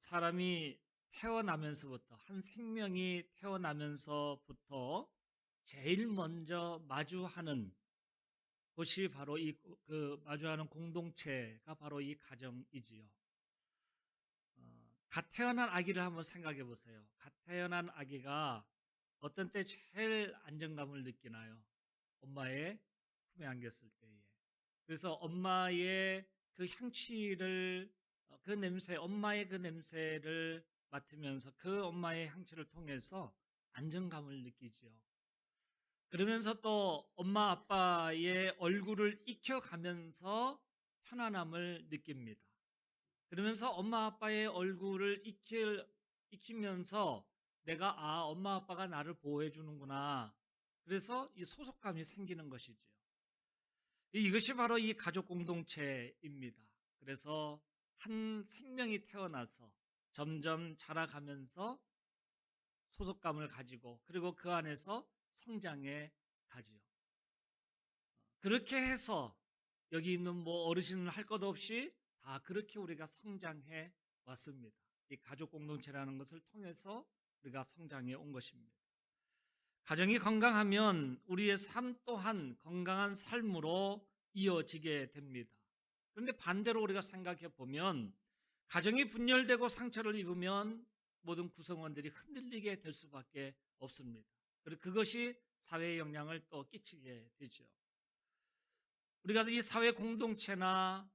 사람이 태어나면서부터, 한 생명이 태어나면서부터 제일 먼저 마주하는 곳이 바로 마주하는 공동체가 바로 이 가정이지요. 갓 태어난 아기를 한번 생각해 보세요. 갓 태어난 아기가 어떤 때 제일 안정감을 느끼나요? 엄마의 품에 안겼을 때에. 그래서 엄마의 그 향취를, 그 냄새, 엄마의 그 냄새를 맡으면서 그 엄마의 향취를 통해서 안정감을 느끼지요. 그러면서 또 엄마 아빠의 얼굴을 익혀가면서 편안함을 느낍니다. 그러면서 엄마 아빠의 얼굴을 익히면서 내가 엄마 아빠가 나를 보호해 주는구나. 그래서 이 소속감이 생기는 것이지요. 이것이 바로 이 가족 공동체입니다. 그래서 한 생명이 태어나서 점점 자라가면서 소속감을 가지고 그리고 그 안에서 성장해 가지요. 그렇게 해서 여기 있는 뭐 어르신은 할 것 없이 다 그렇게 우리가 성장해 왔습니다. 이 가족 공동체라는 것을 통해서 우리가 성장해 온 것입니다. 가정이 건강하면 우리의 삶 또한 건강한 삶으로 이어지게 됩니다. 그런데 반대로 우리가 생각해 보면 가정이 분열되고 상처를 입으면 모든 구성원들이 흔들리게 될 수밖에 없습니다. 그리고 그것이 사회에 영향을 또 끼치게 되죠. 우리가 이 사회 공동체나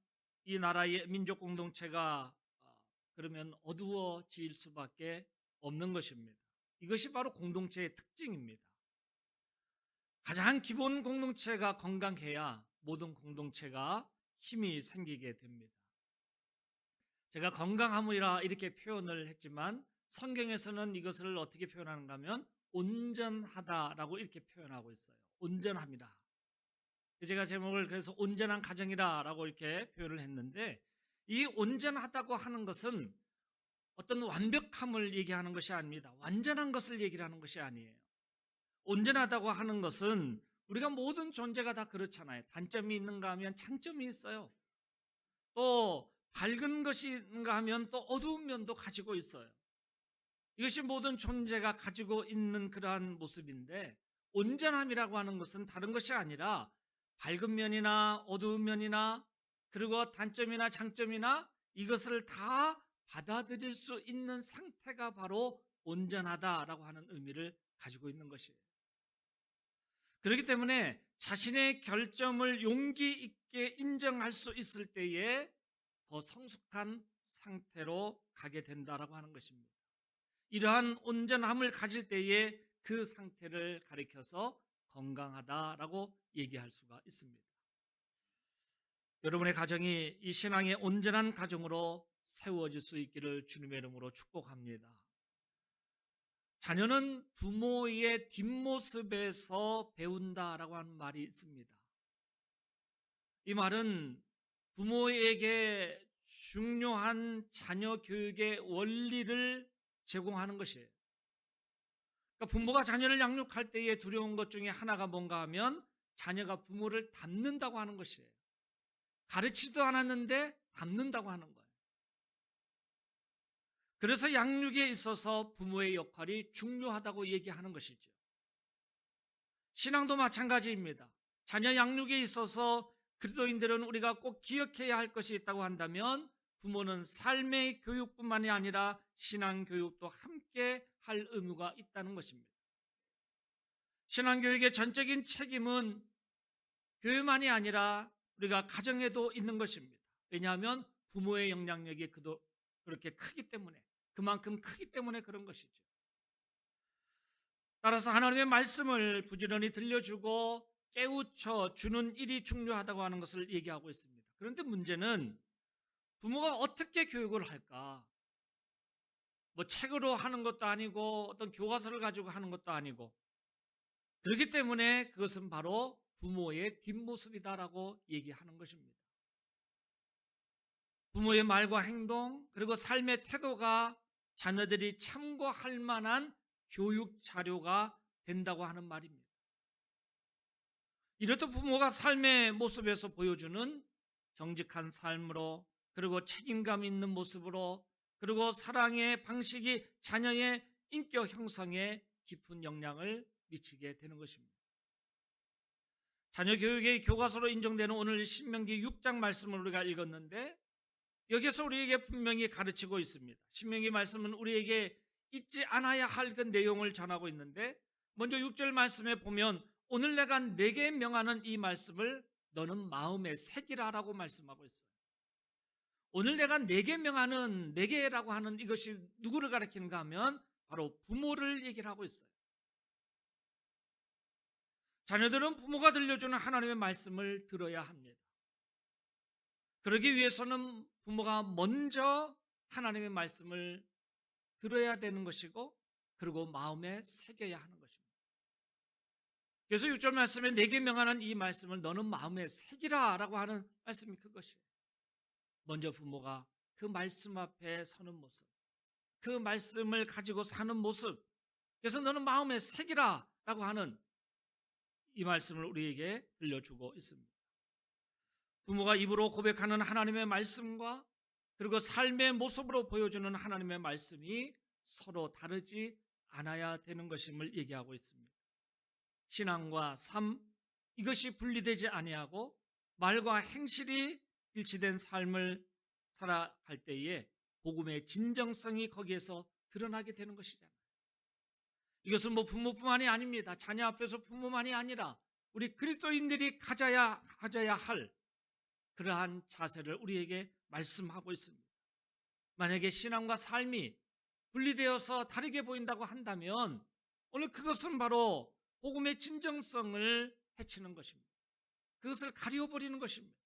이 나라의 민족 공동체가 그러면 어두워질 수밖에 없는 것입니다. 이것이 바로 공동체의 특징입니다. 가장 기본 공동체가 건강해야 모든 공동체가 힘이 생기게 됩니다. 제가 건강함이라 이렇게 표현을 했지만 성경에서는 이것을 어떻게 표현하는가 하면 온전하다라고 이렇게 표현하고 있어요. 온전합니다. 제가 제목을 그래서 온전한 가정이라고 이렇게 표현을 했는데 이 온전하다고 하는 것은 어떤 완벽함을 얘기하는 것이 아닙니다. 완전한 것을 얘기를 하는 것이 아니에요. 온전하다고 하는 것은 우리가 모든 존재가 다 그렇잖아요. 단점이 있는가 하면 장점이 있어요. 또 밝은 것인가 하면 또 어두운 면도 가지고 있어요. 이것이 모든 존재가 가지고 있는 그러한 모습인데 온전함이라고 하는 것은 다른 것이 아니라 밝은 면이나 어두운 면이나 그리고 단점이나 장점이나 이것을 다 받아들일 수 있는 상태가 바로 온전하다라고 하는 의미를 가지고 있는 것이에요. 그렇기 때문에 자신의 결점을 용기 있게 인정할 수 있을 때에 더 성숙한 상태로 가게 된다라고 하는 것입니다. 이러한 온전함을 가질 때에 그 상태를 가리켜서 건강하다라고 얘기할 수가 있습니다. 여러분의 가정이 이 신앙의 온전한 가정으로 세워질 수 있기를 주님의 이름으로 축복합니다. 자녀는 부모의 뒷모습에서 배운다라고 하는 말이 있습니다. 이 말은 부모에게 중요한 자녀 교육의 원리를 제공하는 것이에요. 그러니까 부모가 자녀를 양육할 때에 두려운 것 중에 하나가 뭔가 하면 자녀가 부모를 닮는다고 하는 것이에요. 가르치지도 않았는데 닮는다고 하는 거예요. 그래서 양육에 있어서 부모의 역할이 중요하다고 얘기하는 것이죠. 신앙도 마찬가지입니다. 자녀 양육에 있어서 그리스도인들은 우리가 꼭 기억해야 할 것이 있다고 한다면 부모는 삶의 교육뿐만이 아니라 신앙 교육도 함께 할 의무가 있다는 것입니다. 신앙 교육의 전적인 책임은 교회만이 아니라 우리가 가정에도 있는 것입니다. 왜냐하면 부모의 영향력이 그렇게 크기 때문에 그만큼 크기 때문에 그런 것이죠. 따라서 하나님의 말씀을 부지런히 들려주고 깨우쳐 주는 일이 중요하다고 하는 것을 얘기하고 있습니다. 그런데 문제는 부모가 어떻게 교육을 할까? 뭐 책으로 하는 것도 아니고 어떤 교과서를 가지고 하는 것도 아니고 그렇기 때문에 그것은 바로 부모의 뒷모습이다라고 얘기하는 것입니다. 부모의 말과 행동 그리고 삶의 태도가 자녀들이 참고할 만한 교육 자료가 된다고 하는 말입니다. 이렇듯 부모가 삶의 모습에서 보여주는 정직한 삶으로 그리고 책임감 있는 모습으로 그리고 사랑의 방식이 자녀의 인격 형성에 깊은 영향을 미치게 되는 것입니다. 자녀 교육의 교과서로 인정되는 오늘 신명기 6장 말씀을 우리가 읽었는데, 여기서 우리에게 분명히 가르치고 있습니다. 신명기 말씀은 우리에게 잊지 않아야 할 그 내용을 전하고 있는데, 먼저 6절 말씀에 보면 오늘 내가 네게 명하는 이 말씀을 너는 마음에 새기라라고 말씀하고 있어요. 오늘 내가 네게 명하는, 네게라고 하는 이것이 누구를 가리키는가 하면 바로 부모를 얘기를 하고 있어요. 자녀들은 부모가 들려주는 하나님의 말씀을 들어야 합니다. 그러기 위해서는 부모가 먼저 하나님의 말씀을 들어야 되는 것이고, 그리고 마음에 새겨야 하는 것입니다. 그래서 6절 말씀에 네게 명하는 이 말씀을 너는 마음에 새기라 라고 하는 말씀이 그것이에요. 먼저 부모가 그 말씀 앞에 서는 모습, 그 말씀을 가지고 사는 모습, 그래서 너는 마음에 새기라 라고 하는 이 말씀을 우리에게 들려주고 있습니다. 부모가 입으로 고백하는 하나님의 말씀과 그리고 삶의 모습으로 보여주는 하나님의 말씀이 서로 다르지 않아야 되는 것임을 얘기하고 있습니다. 신앙과 삶, 이것이 분리되지 아니하고 말과 행실이 일치된 삶을 살아갈 때에 복음의 진정성이 거기에서 드러나게 되는 것이잖아요. 이것은 부모뿐만이 아닙니다. 자녀 앞에서 부모만이 아니라 우리 그리스도인들이 가져야 할 그러한 자세를 우리에게 말씀하고 있습니다. 만약에 신앙과 삶이 분리되어서 다르게 보인다고 한다면 오늘 그것은 바로 복음의 진정성을 해치는 것입니다. 그것을 가려버리는 것입니다.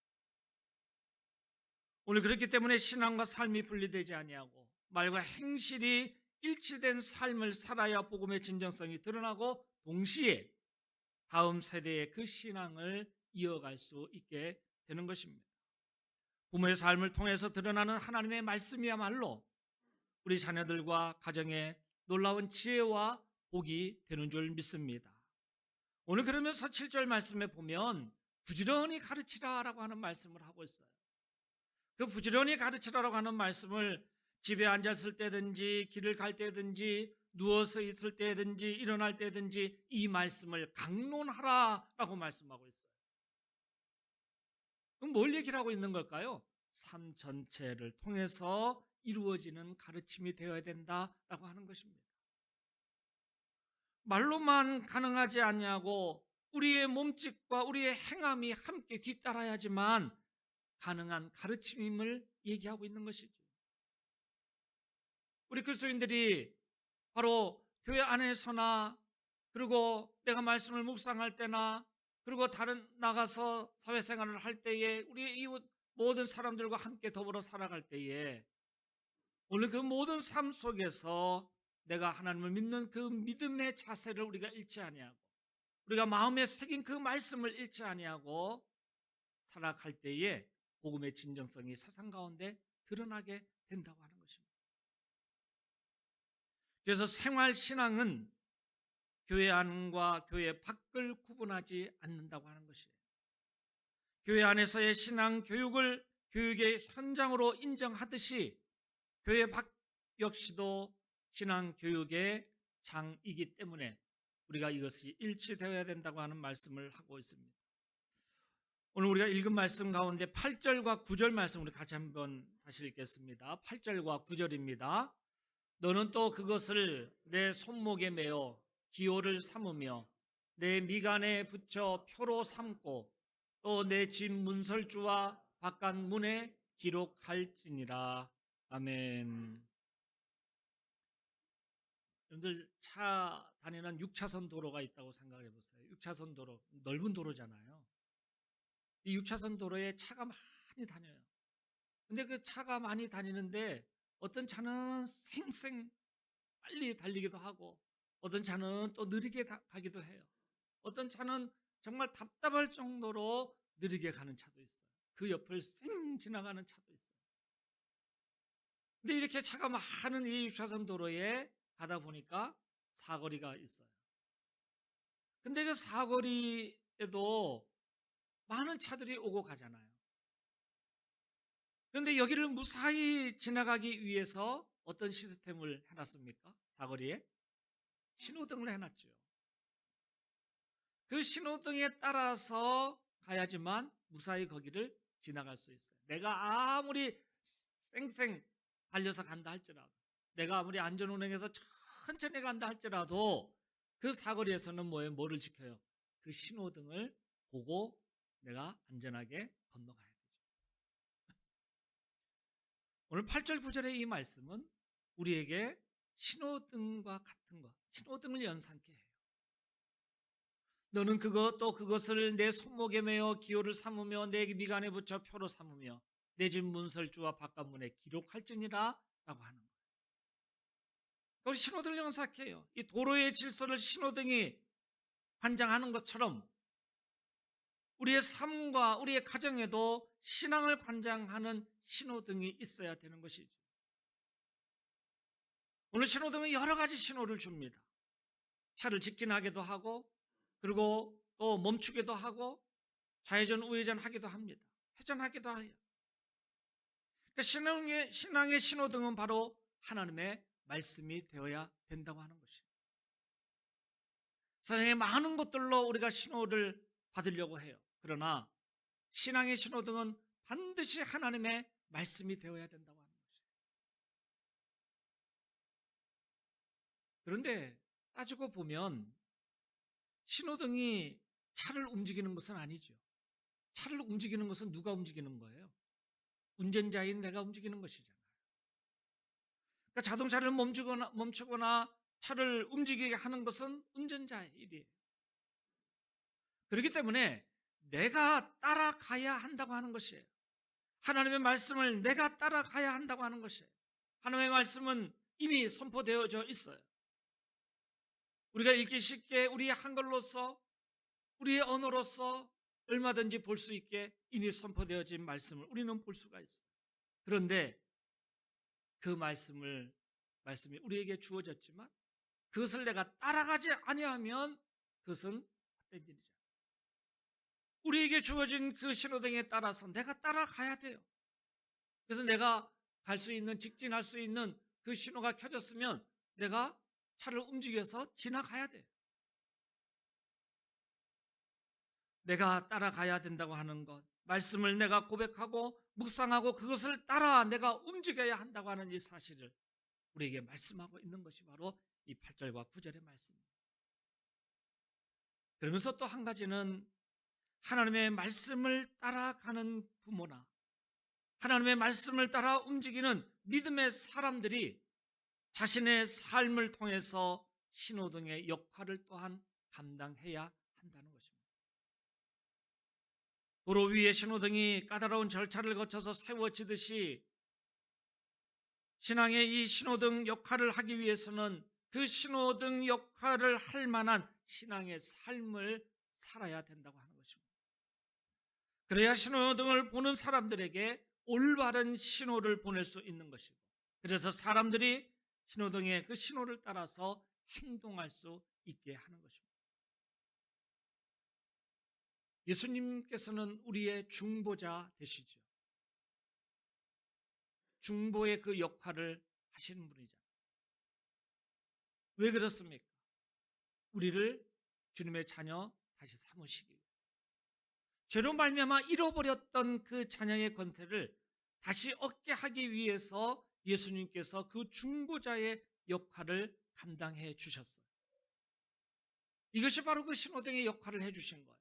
오늘 그렇기 때문에 신앙과 삶이 분리되지 아니하고 말과 행실이 일치된 삶을 살아야 복음의 진정성이 드러나고 동시에 다음 세대의 그 신앙을 이어갈 수 있게 되는 것입니다. 부모의 삶을 통해서 드러나는 하나님의 말씀이야말로 우리 자녀들과 가정에 놀라운 지혜와 복이 되는 줄 믿습니다. 오늘 그러면서 7절 말씀에 보면 부지런히 가르치라라고 하는 말씀을 하고 있어요. 그 부지런히 가르치라라고 하는 말씀을 집에 앉았을 때든지 길을 갈 때든지 누워서 있을 때든지 일어날 때든지 이 말씀을 강론하라라고 말씀하고 있어요. 그럼 뭘 얘기를 하고 있는 걸까요? 삶 전체를 통해서 이루어지는 가르침이 되어야 된다라고 하는 것입니다. 말로만 가능하지 않냐고 우리의 몸짓과 우리의 행함이 함께 뒤따라야지만 가능한 가르침임을 얘기하고 있는 것이죠. 우리 그리스도인들이 바로 교회 안에서나 그리고 내가 말씀을 묵상할 때나 그리고 다른 나가서 사회생활을 할 때에 우리 이웃 모든 사람들과 함께 더불어 살아갈 때에 오늘 그 모든 삶 속에서 내가 하나님을 믿는 그 믿음의 자세를 우리가 잃지 아니하고 우리가 마음에 새긴 그 말씀을 잃지 아니하고 살아갈 때에 복음의 진정성이 세상 가운데 드러나게 된다고 하는 것입니다. 그래서 생활 신앙은 교회 안과 교회 밖을 구분하지 않는다고 하는 것이에요. 교회 안에서의 신앙 교육을 교육의 현장으로 인정하듯이 교회 밖 역시도 신앙 교육의 장이기 때문에 우리가 이것이 일치되어야 된다고 하는 말씀을 하고 있습니다. 오늘 우리가 읽은 말씀 가운데 8절과 9절 말씀 우리 같이 한번 다시 읽겠습니다. 8절과 9절입니다. 너는 또 그것을 내 손목에 매어 기호를 삼으며 내 미간에 붙여 표로 삼고 또 내 집 문설주와 바깥 문에 기록할지니라. 아멘. 여러분들 차 다니는 6차선 도로가 있다고 생각해 보세요. 6차선 도로, 넓은 도로잖아요. 이 6차선 도로에 차가 많이 다녀요. 근데 그 차가 많이 다니는데 어떤 차는 쌩쌩 빨리 달리기도 하고 어떤 차는 또 느리게 가기도 해요. 어떤 차는 정말 답답할 정도로 느리게 가는 차도 있어요. 그 옆을 쌩 지나가는 차도 있어요. 근데 이렇게 차가 많은 이 6차선 도로에 가다 보니까 사거리가 있어요. 근데 그 사거리에도 많은 차들이 오고 가잖아요. 그런데 여기를 무사히 지나가기 위해서 어떤 시스템을 해놨습니까? 사거리에 신호등을 해놨죠. 그 신호등에 따라서 가야지만 무사히 거기를 지나갈 수 있어요. 내가 아무리 쌩쌩 달려서 간다 할지라도, 내가 아무리 안전운행해서 천천히 간다 할지라도 그 사거리에서는 뭐를 지켜요? 그 신호등을 보고 내가 안전하게 건너가야 되죠. 오늘 8절 9절의 이 말씀은 우리에게 신호등과 같은 것, 신호등을 연상케 해요. 너는 그것을 내 손목에 매어 기호를 삼으며 내 미간에 붙여 표로 삼으며 내 집 문설주와 바깥문에 기록할지니라 라고 하는 거예요. 우리 신호등을 연상해요. 이 도로의 질서를 신호등이 관장하는 것처럼 우리의 삶과 우리의 가정에도 신앙을 관장하는 신호등이 있어야 되는 것이죠. 오늘 신호등은 여러 가지 신호를 줍니다. 차를 직진하게도 하고, 그리고 또 멈추기도 하고, 좌회전 우회전 하기도 합니다. 회전하기도 해요. 그러니까 신앙의 신호등은 바로 하나님의 말씀이 되어야 된다고 하는 것이에요. 세상에 많은 것들로 우리가 신호를 받으려고 해요. 그러나 신앙의 신호등은 반드시 하나님의 말씀이 되어야 된다고 하는 것이에요. 그런데 따지고 보면 신호등이 차를 움직이는 것은 아니죠. 차를 움직이는 것은 누가 움직이는 거예요? 운전자인 내가 움직이는 것이잖아요. 그러니까 자동차를 멈추거나 차를 움직이게 하는 것은 운전자의 일이에요. 그렇기 때문에 내가 따라가야 한다고 하는 것이에요. 하나님의 말씀을 내가 따라가야 한다고 하는 것이에요. 하나님의 말씀은 이미 선포되어져 있어요. 우리가 읽기 쉽게 우리의 한글로서, 우리의 언어로서 얼마든지 볼 수 있게 이미 선포되어진 말씀을 우리는 볼 수가 있어요. 그런데 그 말씀이 우리에게 주어졌지만 그것을 내가 따라가지 아니하면 그것은 헛된 일이죠. 우리에게 주어진 그 신호등에 따라서 내가 따라가야 돼요. 그래서 내가 갈 수 있는, 직진할 수 있는 그 신호가 켜졌으면 내가 차를 움직여서 지나가야 돼요. 내가 따라가야 된다고 하는 것, 말씀을 내가 고백하고 묵상하고 그것을 따라 내가 움직여야 한다고 하는 이 사실을 우리에게 말씀하고 있는 것이 바로 이 8절과 9절의 말씀입니다. 그러면서 또 한 가지는 하나님의 말씀을 따라가는 부모나 하나님의 말씀을 따라 움직이는 믿음의 사람들이 자신의 삶을 통해서 신호등의 역할을 또한 감당해야 한다는 것입니다. 도로 위에 신호등이 까다로운 절차를 거쳐서 세워지듯이 신앙의 이 신호등 역할을 하기 위해서는 그 신호등 역할을 할 만한 신앙의 삶을 살아야 된다고 하는 것입니다. 그래야 신호등을 보는 사람들에게 올바른 신호를 보낼 수 있는 것이고, 그래서 사람들이 신호등의 그 신호를 따라서 행동할 수 있게 하는 것입니다. 예수님께서는 우리의 중보자 되시죠. 중보의 그 역할을 하시는 분이잖아요. 왜 그렇습니까? 우리를 주님의 자녀 다시 삼으시기 위해서. 죄로 말미암아 잃어버렸던 그 자녀의 권세를 다시 얻게 하기 위해서 예수님께서 그 중보자의 역할을 감당해 주셨어요. 이것이 바로 그 신호등의 역할을 해주신 거예요.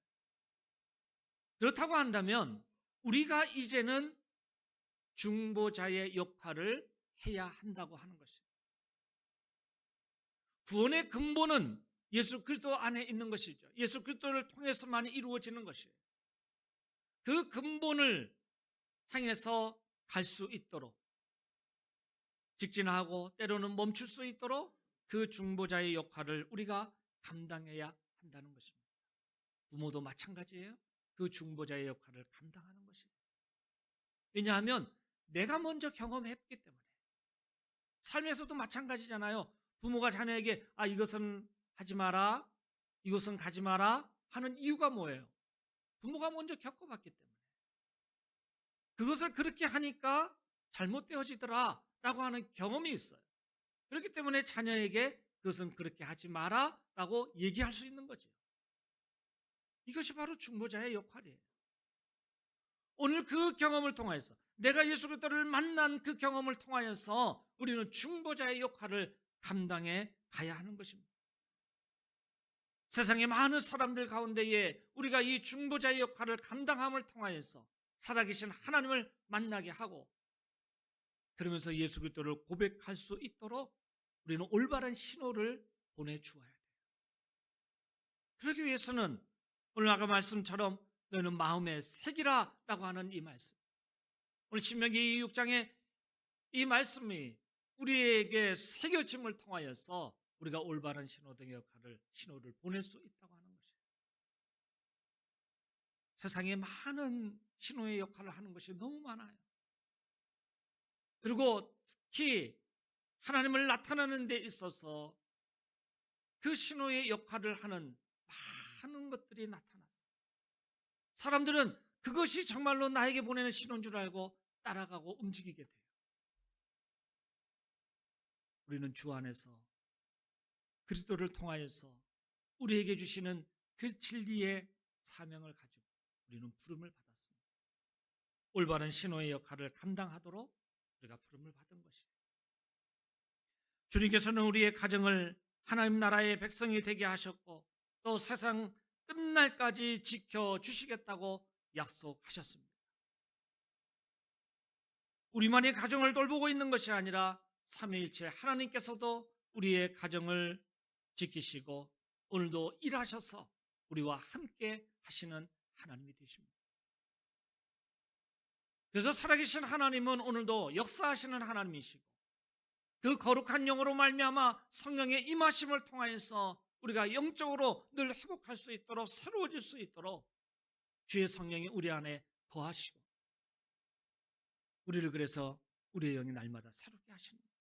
그렇다고 한다면 우리가 이제는 중보자의 역할을 해야 한다고 하는 것이에요. 구원의 근본은 예수 그리스도 안에 있는 것이죠. 예수 그리스도를 통해서만 이루어지는 것이에요. 그 근본을 향해서 갈 수 있도록 직진하고 때로는 멈출 수 있도록 그 중보자의 역할을 우리가 감당해야 한다는 것입니다. 부모도 마찬가지예요. 그 중보자의 역할을 감당하는 것이에요. 왜냐하면 내가 먼저 경험했기 때문에. 삶에서도 마찬가지잖아요. 부모가 자녀에게 이것은 하지 마라, 이것은 가지 마라 하는 이유가 뭐예요? 부모가 먼저 겪어봤기 때문에. 그것을 그렇게 하니까 잘못되어지더라 라고 하는 경험이 있어요. 그렇기 때문에 자녀에게 그것은 그렇게 하지 마라 라고 얘기할 수 있는 거죠. 이것이 바로 중보자의 역할이에요. 오늘 그 경험을 통해서 내가 예수 그리스도를 만난 그 경험을 통하여서 우리는 중보자의 역할을 감당해 가야 하는 것입니다. 세상의 많은 사람들 가운데에 우리가 이 중보자의 역할을 감당함을 통하여서 살아계신 하나님을 만나게 하고 그러면서 예수 그리스도를 고백할 수 있도록 우리는 올바른 신호를 보내주어야 돼요. 그러기 위해서는 오늘 아까 말씀처럼 너는 마음에 새기라 라고 하는 이 말씀, 오늘 신명기 6장에 이 말씀이 우리에게 새겨짐을 통하여서 우리가 올바른 신호등의 역할을, 신호를 보낼 수 있다고 하는 것이에요. 세상에 많은 신호의 역할을 하는 것이 너무 많아요. 그리고 특히 하나님을 나타내는 데 있어서 그 신호의 역할을 하는 많은 것들이 나타났어요. 사람들은 그것이 정말로 나에게 보내는 신호인 줄 알고 따라가고 움직이게 돼요. 우리는 주 안에서 그리스도를 통하여서 우리에게 주시는 그 진리의 사명을 가지고 우리는 부름을 받았습니다. 올바른 신호의 역할을 감당하도록 우리가 부름을 받은 것이에요. 주님께서는 우리의 가정을 하나님 나라의 백성이 되게 하셨고 또 세상 끝날까지 지켜주시겠다고 약속하셨습니다. 우리만이 가정을 돌보고 있는 것이 아니라 삼위일체 하나님께서도 우리의 가정을 지키시고 오늘도 일하셔서 우리와 함께 하시는 하나님이 되십니다. 그래서 살아계신 하나님은 오늘도 역사하시는 하나님이시고 그 거룩한 영으로 말미암아 성령의 임하심을 통하여서 우리가 영적으로 늘 회복할 수 있도록 새로워질 수 있도록 주의 성령이 우리 안에 거하시고 우리를 그래서 우리의 영이 날마다 새롭게 하시는 거예요.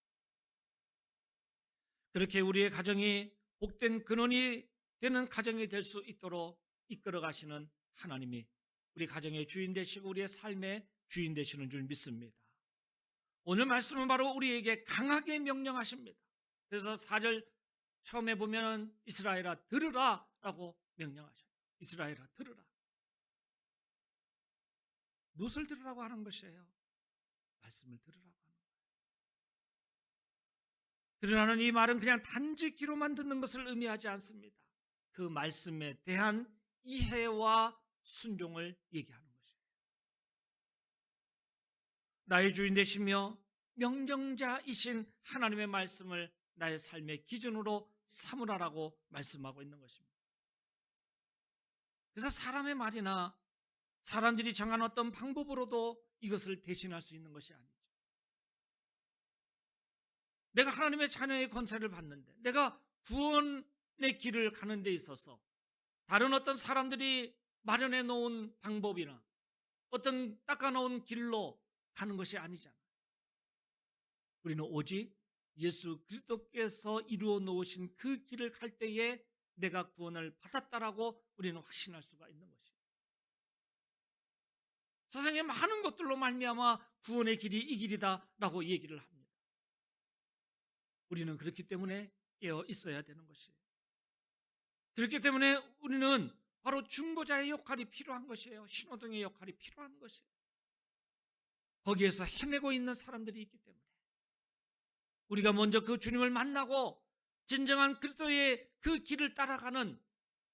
그렇게 우리의 가정이 복된 근원이 되는 가정이 될 수 있도록 이끌어 가시는 하나님이 우리 가정의 주인 되시고 우리의 삶의 주인 되시는 줄 믿습니다. 오늘 말씀은 바로 우리에게 강하게 명령하십니다. 그래서 4절 처음에 보면 이스라엘아 들으라 라고 명령하셔요. 이스라엘아 들으라. 무엇을 들으라고 하는 것이에요? 말씀을 들으라고 하는 거예요. 들으라는 이 말은 그냥 단지 귀로만 듣는 것을 의미하지 않습니다. 그 말씀에 대한 이해와 순종을 얘기하는 것이에요. 나의 주인 되시며 명령자이신 하나님의 말씀을 나의 삶의 기준으로 삼으라라고 말씀하고 있는 것입니다. 그래서 사람의 말이나 사람들이 정한 어떤 방법으로도 이것을 대신할 수 있는 것이 아니죠. 내가 하나님의 자녀의 권세를 받는데 내가 구원의 길을 가는 데 있어서 다른 어떤 사람들이 마련해 놓은 방법이나 어떤 닦아 놓은 길로 가는 것이 아니잖아요. 우리는 오직 예수 그리스도께서 이루어 놓으신 그 길을 갈 때에 내가 구원을 받았다라고 우리는 확신할 수가 있는 것이에요. 세상에 많은 것들로 말미암아 구원의 길이 이 길이다라고 얘기를 합니다. 우리는 그렇기 때문에 깨어 있어야 되는 것이에요. 그렇기 때문에 우리는 바로 중보자의 역할이 필요한 것이에요. 신호등의 역할이 필요한 것이에요. 거기에서 헤매고 있는 사람들이 있기 때문에 우리가 먼저 그 주님을 만나고 진정한 그리스도의 그 길을 따라가는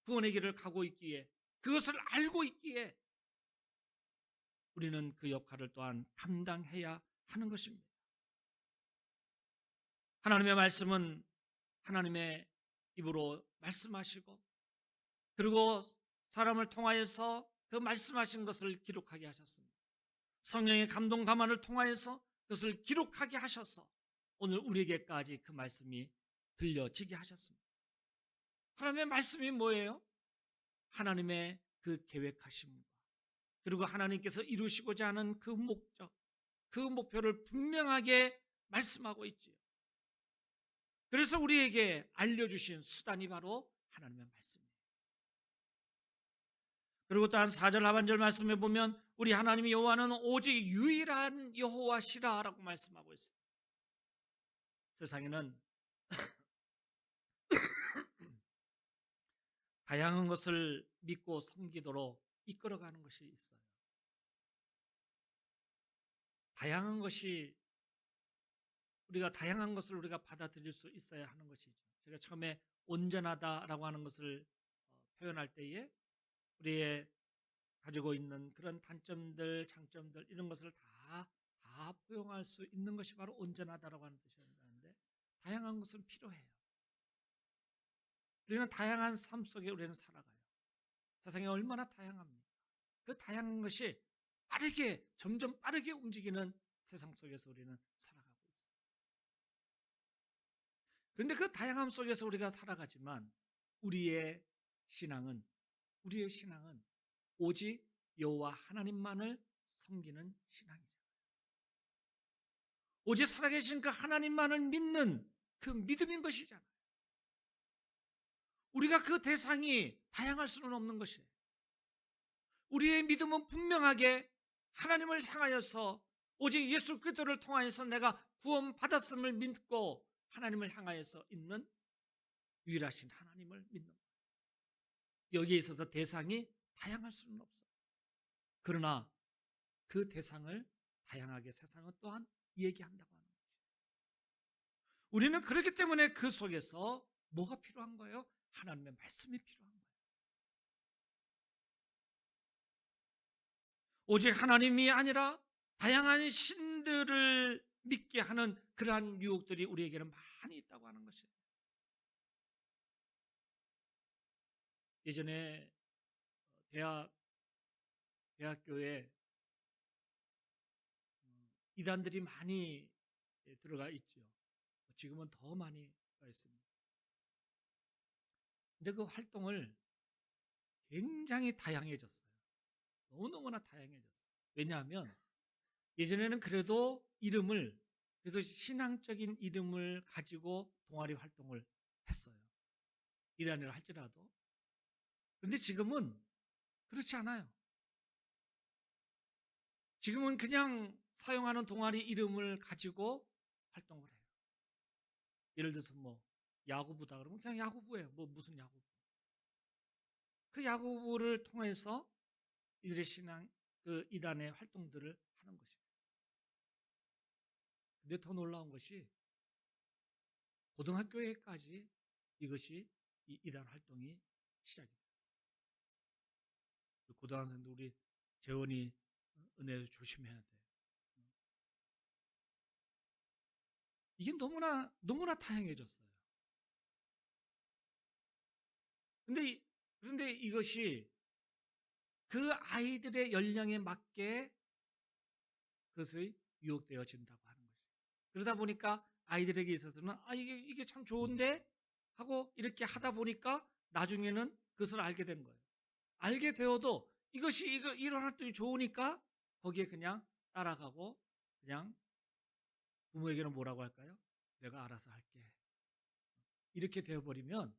구원의 길을 가고 있기에 그것을 알고 있기에 우리는 그 역할을 또한 감당해야 하는 것입니다. 하나님의 말씀은 하나님의 입으로 말씀하시고 그리고 사람을 통하여서 그 말씀하신 것을 기록하게 하셨습니다. 성령의 감동 감화를 통하여서 그것을 기록하게 하셔서 오늘 우리에게까지 그 말씀이 들려지게 하셨습니다. 하나님의 말씀이 뭐예요? 하나님의 그 계획하심과 그리고 하나님께서 이루시고자 하는 그 목적, 그 목표를 분명하게 말씀하고 있지요. 그래서 우리에게 알려주신 수단이 바로 하나님의 말씀이에요. 그리고 또한 4절 하반절 말씀에 보면 우리 하나님 여호와는 오직 유일한 여호와시라라고 말씀하고 있습니다. 세상에는 다양한 것을 믿고 섬기도록 이끌어가는 것이 있어요. 다양한 것을 우리가 받아들일 수 있어야 하는 것이죠. 제가 처음에 온전하다라고 하는 것을 표현할 때에 우리의 가지고 있는 그런 단점들, 장점들 이런 것을 다 포용할 수 있는 것이 바로 온전하다라고 하는 뜻이었는데, 다양한 것은 필요해요. 우리는 다양한 삶 속에 우리는 살아가요. 세상이 얼마나 다양합니까? 그 다양한 것이 점점 빠르게 움직이는 세상 속에서 우리는 살아가고 있어요. 그런데 그 다양함 속에서 우리가 살아가지만 우리의 신앙은 오직 여호와 하나님만을 섬기는 신앙이잖아요. 오직 살아계신 그 하나님만을 믿는 그 믿음인 것이잖아요. 우리가 그 대상이 다양할 수는 없는 것이에요. 우리의 믿음은 분명하게 하나님을 향하여서 오직 예수 그리스도를 통하여서 내가 구원받았음을 믿고 하나님을 향하여서 있는 유일하신 하나님을 믿는 거예요. 여기에 있어서 대상이 다양할 수는 없어요. 그러나 그 대상을 다양하게 세상은 또한 얘기한다고 하는 거죠. 우리는 그렇기 때문에 그 속에서 뭐가 필요한 거예요? 하나님의 말씀이 필요한 거예요. 오직 하나님이 아니라 다양한 신들을 믿게 하는 그러한 유혹들이 우리에게는 많이 있다고 하는 것이에요. 예전에 대학교에 이단들이 많이 들어가 있죠. 지금은 더 많이 가 있습니다. 근데 그 활동을 굉장히 다양해졌어요. 너무너무나 다양해졌어요. 왜냐하면 예전에는 그래도 신앙적인 이름을 가지고 동아리 활동을 했어요. 이단이라 할지라도. 그런데 지금은 그렇지 않아요. 지금은 그냥 사용하는 동아리 이름을 가지고 활동을 해요. 예를 들어서 야구부다 그러면 그냥 야구부예요. 무슨 야구부. 그 야구부를 통해서 이들의 그 이단의 활동들을 하는 것입니다. 근데 더 놀라운 것이 고등학교에까지 이것이 이 이단 활동이 시작이 됐어요. 고등학생도 우리 재원이 은혜 조심해야 돼. 이게 너무나 다양해졌어요. 그런데 이것이 그 아이들의 연령에 맞게 그것이 유혹되어진다고 하는 것이죠. 그러다 보니까 아이들에게 있어서는 이게 참 좋은데 하고 이렇게 하다 보니까 나중에는 그것을 알게 된 거예요. 알게 되어도 이런 활동이 좋으니까 거기에 그냥 따라가고 그냥 부모에게는 뭐라고 할까요? 내가 알아서 할게. 이렇게 되어버리면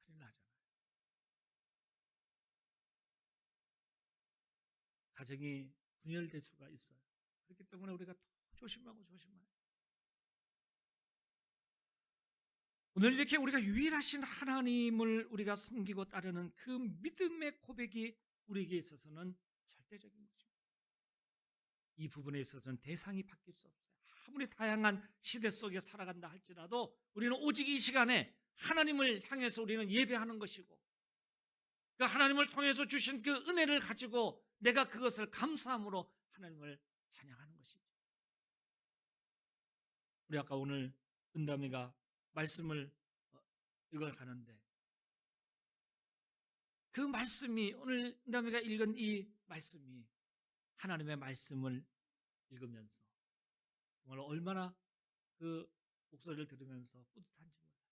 큰일 나잖아요. 가정이 분열될 수가 있어요. 그렇기 때문에 우리가 더 조심하고 조심해요. 오늘 이렇게 우리가 유일하신 하나님을 우리가 섬기고 따르는 그 믿음의 고백이 우리에게 있어서는 절대적인 것입니다. 이 부분에 있어서는 대상이 바뀔 수 없어요. 아무리 다양한 시대 속에 살아간다 할지라도 우리는 오직 이 시간에 하나님을 향해서 우리는 예배하는 것이고, 그 하나님을 통해서 주신 그 은혜를 가지고 내가 그것을 감사함으로 하나님을 찬양하는 것이죠. 우리 아까 오늘 은담이가 말씀을 이걸 가는데 그 말씀이, 오늘 은담이가 읽은 이 말씀이 하나님의 말씀을 읽으면서 정말 얼마나 그 목소리를 들으면서 뿌듯한지 몰라요.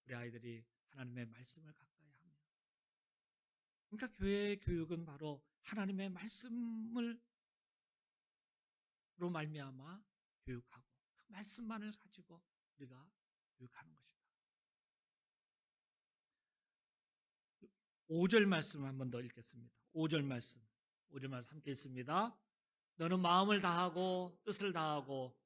우리 아이들이 하나님의 말씀을 가까이 하며, 그러니까 교회의 교육은 바로 하나님의 말씀으로 말미암아 교육하고 그 말씀만을 가지고 우리가 교육하는 것이다. 5절 말씀 한 번 더 읽겠습니다. 5절 말씀. 5절 말씀 함께 읽습니다. 너는 마음을 다하고 뜻을 다하고.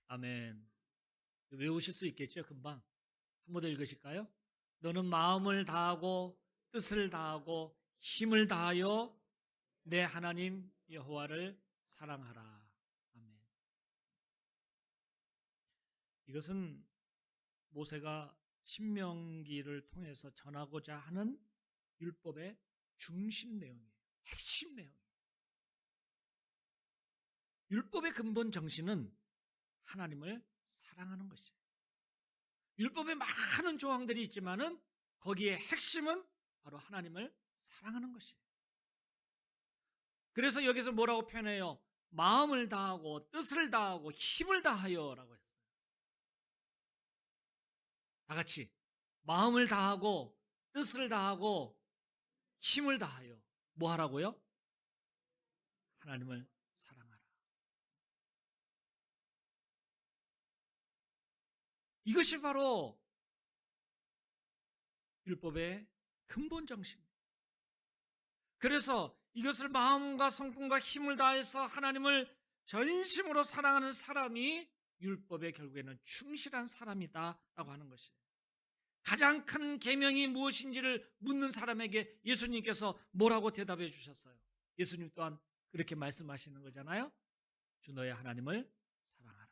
아멘. 외우실 수 있겠죠, 금방. 한 번 더 읽으실까요? 너는 마음을 다하고 뜻을 다하고 힘을 다하여 내 하나님 여호와를 사랑하라. 아멘. 이것은 모세가 신명기를 통해서 전하고자 하는 율법의 중심 내용이에요. 핵심 내용이에요. 율법의 근본 정신은 하나님을 사랑하는 것이에요. 율법에 많은 조항들이 있지만은 거기에 핵심은 바로 하나님을 사랑하는 것이에요. 그래서 여기서 뭐라고 표현해요? 마음을 다하고 뜻을 다하고 힘을 다하여라고 했어요. 다 같이 마음을 다하고 뜻을 다하고 힘을 다하여 뭐 하라고요? 하나님을 사랑하라. 이것이 바로 율법의 근본 정신입니다. 그래서 이것을 마음과 성품과 힘을 다해서 하나님을 전심으로 사랑하는 사람이 율법에 결국에는 충실한 사람이다라고 하는 것이에요. 가장 큰 계명이 무엇인지를 묻는 사람에게 예수님께서 뭐라고 대답해 주셨어요? 예수님 또한 그렇게 말씀하시는 거잖아요. 주 너의 하나님을 사랑하라.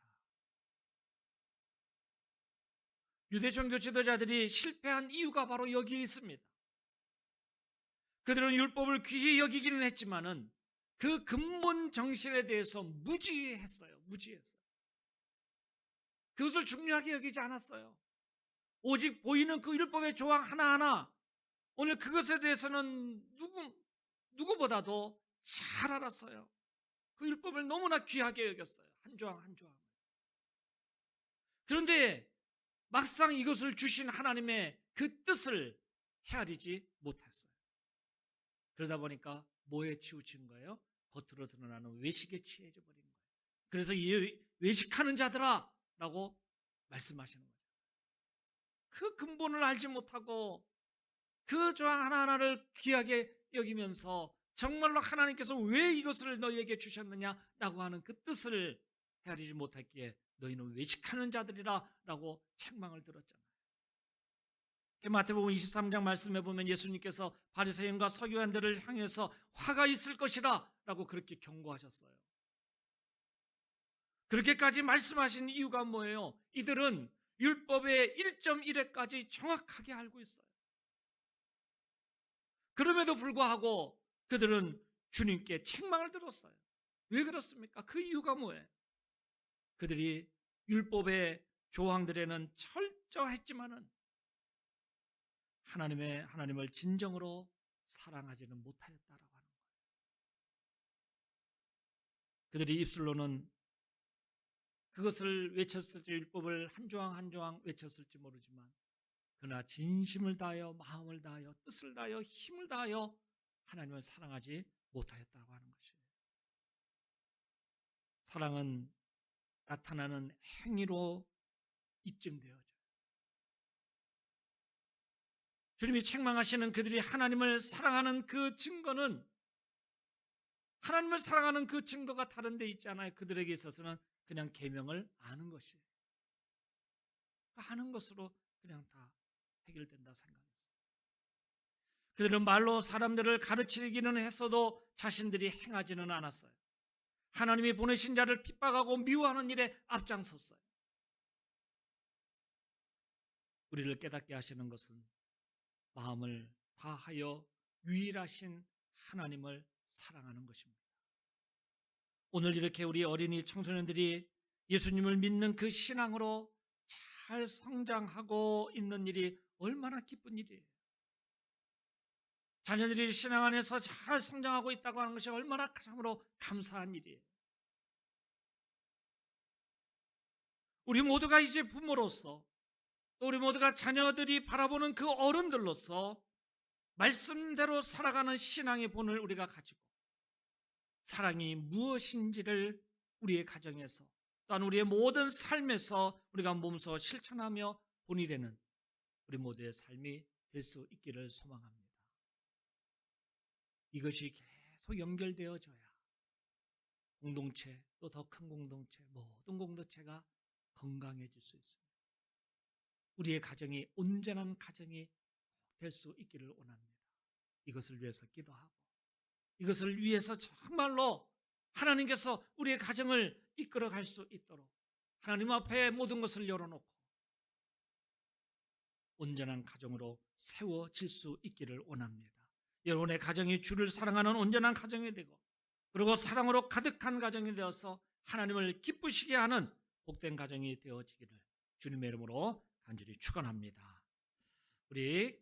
유대 종교 지도자들이 실패한 이유가 바로 여기에 있습니다. 그들은 율법을 귀히 여기기는 했지만은 그 근본 정신에 대해서 무지했어요. 그것을 중요하게 여기지 않았어요. 오직 보이는 그 율법의 조항 하나하나, 오늘 그것에 대해서는 누구보다도 잘 알았어요. 그 율법을 너무나 귀하게 여겼어요. 한 조항 한 조항. 그런데 막상 이것을 주신 하나님의 그 뜻을 헤아리지 못했어요. 그러다 보니까 뭐에 치우친 거예요? 겉으로 드러나는 외식에 취해져 버린 거예요. 그래서 이 외식하는 자들아 라고 말씀하시는 거죠. 그 근본을 알지 못하고 그 조항 하나하나를 귀하게 여기면서 정말로 하나님께서 왜 이것을 너희에게 주셨느냐라고 하는 그 뜻을 헤아리지 못했기에 너희는 외식하는 자들이라 라고 책망을 들었잖아요. 마태복음 23장 말씀해 보면 예수님께서 바리새인과 서기관들을 향해서 화가 있을 것이라 라고 그렇게 경고하셨어요. 그렇게까지 말씀하신 이유가 뭐예요? 이들은 율법의 1.1회까지 정확하게 알고 있어요. 그럼에도 불구하고 그들은 주님께 책망을 들었어요. 왜 그렇습니까? 그 이유가 뭐예요? 그들이 율법의 조항들에는 철저했지만은 하나님을 진정으로 사랑하지는 못하였다라고 하는 거예요. 그들이 입술로는 그것을 외쳤을지, 율법을 한 조항 한 조항 외쳤을지 모르지만 그러나 진심을 다하여 마음을 다하여 뜻을 다하여 힘을 다하여 하나님을 사랑하지 못하였다고 하는 것이에요. 사랑은 나타나는 행위로 입증되어져요. 주님이 책망하시는 그들이 하나님을 사랑하는 그 증거는, 하나님을 사랑하는 그 증거가 다른 데 있지 않아요. 그들에게 있어서는 그냥 계명을 아는 것이에요. 아는 것으로 그냥 다 해결된다 생각했어요. 그들은 말로 사람들을 가르치기는 했어도 자신들이 행하지는 않았어요. 하나님이 보내신 자를 핍박하고 미워하는 일에 앞장섰어요. 우리를 깨닫게 하시는 것은 마음을 다하여 유일하신 하나님을 사랑하는 것입니다. 오늘 이렇게 우리 어린이 청소년들이 예수님을 믿는 그 신앙으로 잘 성장하고 있는 일이 얼마나 기쁜 일이에요. 자녀들이 신앙 안에서 잘 성장하고 있다고 하는 것이 얼마나 참으로 감사한 일이에요. 우리 모두가 이제 부모로서, 또 우리 모두가 자녀들이 바라보는 그 어른들로서 말씀대로 살아가는 신앙의 본을 우리가 가지고 사랑이 무엇인지를 우리의 가정에서, 또한 우리의 모든 삶에서 우리가 몸소 실천하며 본이 되는 우리 모두의 삶이 될 수 있기를 소망합니다. 이것이 계속 연결되어져야 공동체, 또 더 큰 공동체, 모든 공동체가 건강해질 수 있습니다. 우리의 가정이 온전한 가정이 될 수 있기를 원합니다. 이것을 위해서 기도하고, 이것을 위해서 정말로 하나님께서 우리의 가정을 이끌어갈 수 있도록 하나님 앞에 모든 것을 열어놓고 온전한 가정으로 세워질 수 있기를 원합니다. 여러분의 가정이 주를 사랑하는 온전한 가정이 되고, 그리고 사랑으로 가득한 가정이 되어서 하나님을 기쁘시게 하는 복된 가정이 되어지기를 주님의 이름으로 간절히 축원합니다. 우리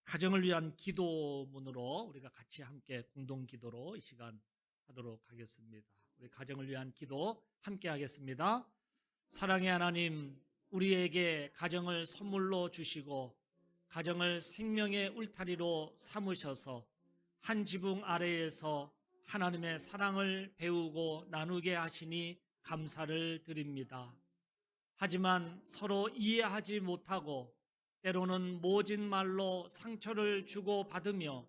가정을 위한 기도문으로 우리가 같이 함께 공동 기도로 이 시간 하도록 하겠습니다. 우리 가정을 위한 기도 함께 하겠습니다. 사랑의 하나님, 우리에게 가정을 선물로 주시고 가정을 생명의 울타리로 삼으셔서 한 지붕 아래에서 하나님의 사랑을 배우고 나누게 하시니 감사를 드립니다. 하지만 서로 이해하지 못하고 때로는 모진 말로 상처를 주고받으며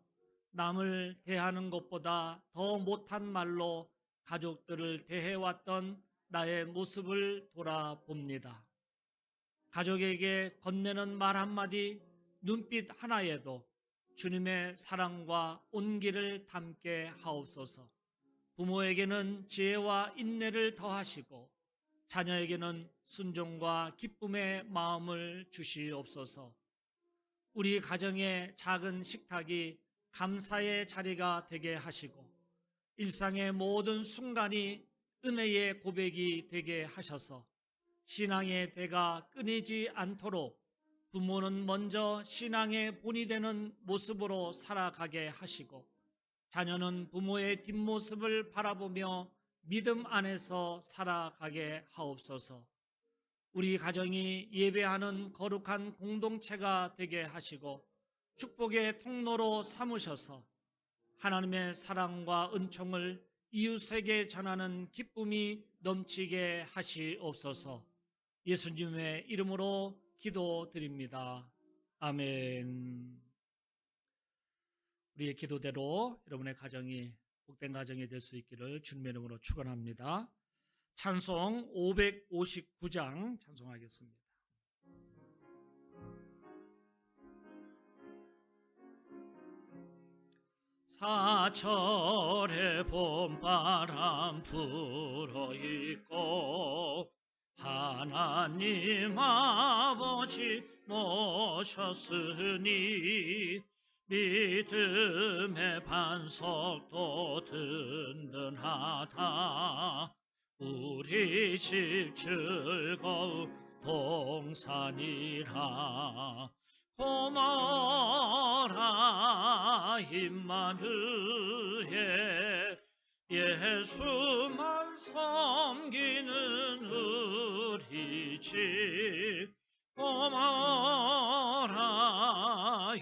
남을 대하는 것보다 더 못한 말로 가족들을 대해왔던 나의 모습을 돌아봅니다. 가족에게 건네는 말 한마디, 눈빛 하나에도 주님의 사랑과 온기를 담게 하옵소서. 부모에게는 지혜와 인내를 더하시고 자녀에게는 순종과 기쁨의 마음을 주시옵소서. 우리 가정의 작은 식탁이 감사의 자리가 되게 하시고 일상의 모든 순간이 은혜의 고백이 되게 하셔서 신앙의 대가 끊이지 않도록 부모는 먼저 신앙의 본이 되는 모습으로 살아가게 하시고 자녀는 부모의 뒷모습을 바라보며 믿음 안에서 살아가게 하옵소서. 우리 가정이 예배하는 거룩한 공동체가 되게 하시고 축복의 통로로 삼으셔서 하나님의 사랑과 은총을 이웃에게 전하는 기쁨이 넘치게 하시옵소서. 예수님의 이름으로 기도드립니다. 아멘. 우리의 기도대로 여러분의 가정이 복된 가정이 될 수 있기를 주님의 이름으로 축원합니다. 찬송 559장 찬송하겠습니다. 사철의 봄바람 불어있고 하나님 아버지 모셨으니 믿음의 반석도 든든하다. 우리 집 즐거운 동산이라. 고마워라 임마누엘, 예수만 섬기는 우리 집. 고마워라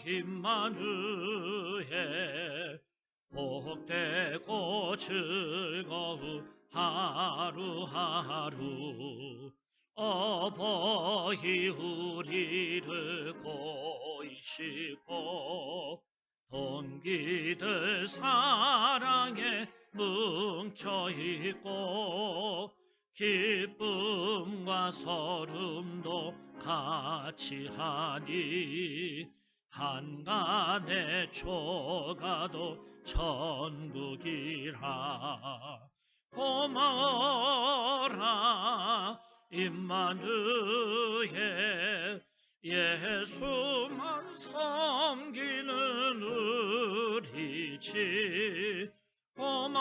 임마누엘, 복되고 즐거운 하루하루. 어버이 우리를 고이시고 동기들 사랑에 뭉쳐있고 기쁨과 서름도 같이 하니 한간의 초가도 천국이라. 고마워라 임마누엘, 예수만 섬기는 우리 집. 고마워라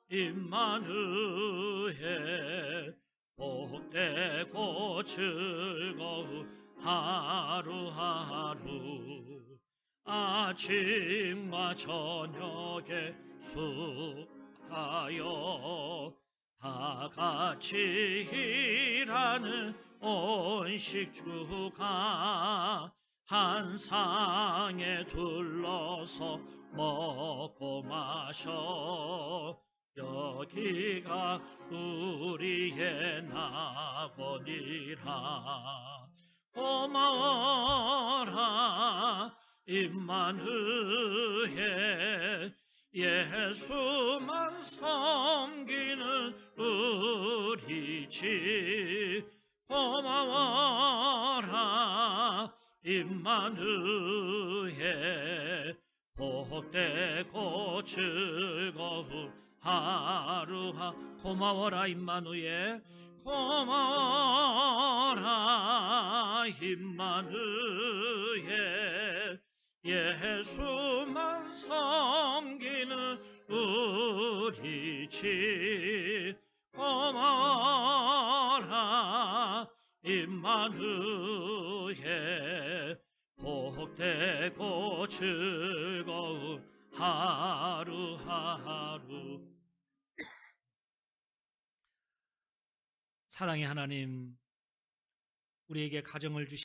임마누엘, 복되고 즐거운 하루하루. 아침과 저녁에 수하여 다 같이 일하는 온식주가 한 상에 둘러서 먹고 마셔 여기가 우리의 낙원이라. 고마워라 임마누엘, 예수만 섬기는 우리 집. 고마워라 임마누엘, 복되고 즐거운 하루하. 고마워라 임마누엘, 고마워라 임마누엘, 예수만 섬기는 우리 집. 고마워라 임마누엘, 복되고 즐거운 하루하루. 사랑의 하나님, 우리에게 가정을 주시